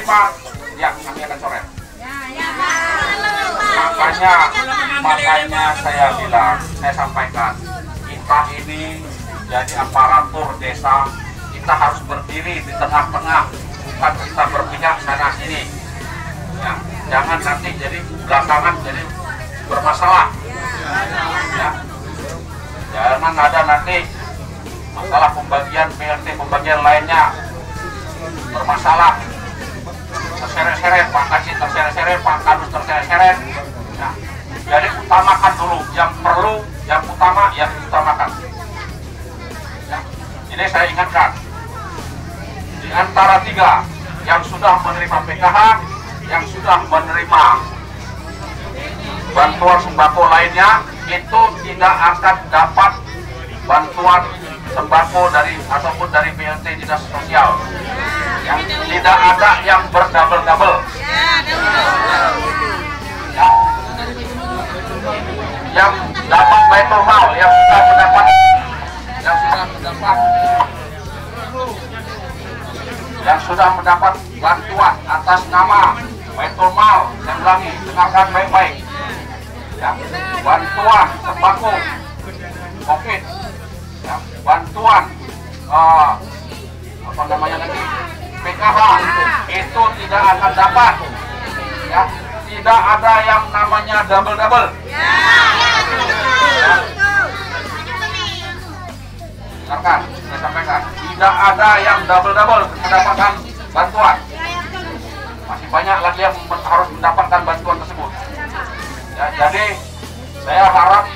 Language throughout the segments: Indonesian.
menerima, ya kami akan coret. Makanya saya bilang, saya sampaikan, kita ini jadi aparatur desa, kita harus berdiri di tengah-tengah, bukan kita berpihak sana sini. Ya, jangan nanti jadi belakangan jadi bermasalah. Ya, jangan ada nanti masalah pembagian PLT, pembagian lainnya bermasalah, terseret-seret, Pak Kasih terseret-seret, Pak Kadus terseret-seret. Ya, jadi utamakan dulu yang perlu, yang utama yang diutamakan. Ya, ini saya ingatkan, di antara 3 yang sudah menerima PKH, yang sudah menerima bantuan sembako lainnya, itu tidak akan dapat bantuan sembako dari ataupun dari PLT Dinas Sosial. Ya, tidak ada yang berdouble-double. Ya. Yang dapat baitul mal, yang sudah mendapat bantuan atas nama baitul mal, saya ulangi, dengarkan baik-baik. Ya, bantuan sembako COVID, ya, bantuan apa namanya lagi, PKH, itu tidak akan dapat. Ya, tidak ada yang namanya double-double. Ya. Dengarkan, saya sampaikan, tidak ada yang double-double mendapatkan bantuan. Masih banyak lagi yang harus mendapatkan bantuan tersebut. Ya, jadi saya harap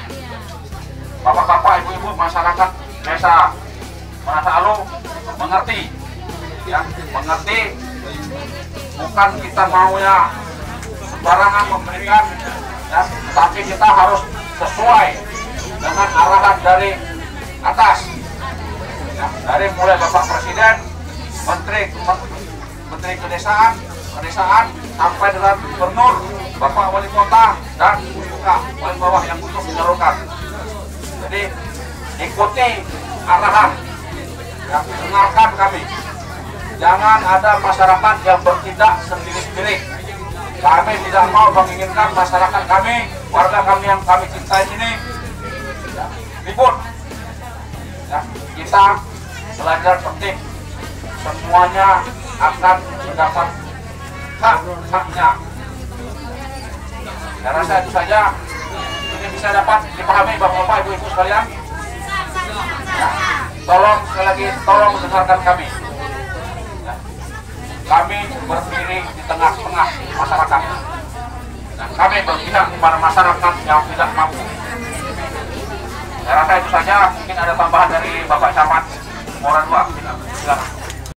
bapak-bapak, ibu-ibu, masyarakat desa Manasalu mengerti, ya, mengerti, bukan kita maunya sembarangan memberikan, ya, tapi kita harus sesuai dengan arahan dari atas, ya, dari mulai Bapak Presiden, Menteri Pedesaan sampai dengan Gubernur, Bapak Wali Kota, dan Buka paling bawah yang untuk menyalurkan. Jadi ikuti arahan, ya, dengarkan kami. Jangan ada masyarakat yang bertindak sendiri-sendiri. Kami tidak mau menginginkan masyarakat kami, warga kami yang kami cintai ini, ya, ribut. Ya, kita belajar tertib, semuanya akan mendapat hak-haknya. Saya rasa itu saja, ini bisa dapat dipahami bapak-bapak, ibu-ibu sekalian. Ya, tolong sekali lagi, tolong mendengarkan kami. Ya, kami berdiri di tengah-tengah masyarakat, dan kami berpihak kepada masyarakat yang tidak mampu. Saya rasa itu saja. Mungkin ada tambahan dari Bapak Camat Mora 2. Silakan.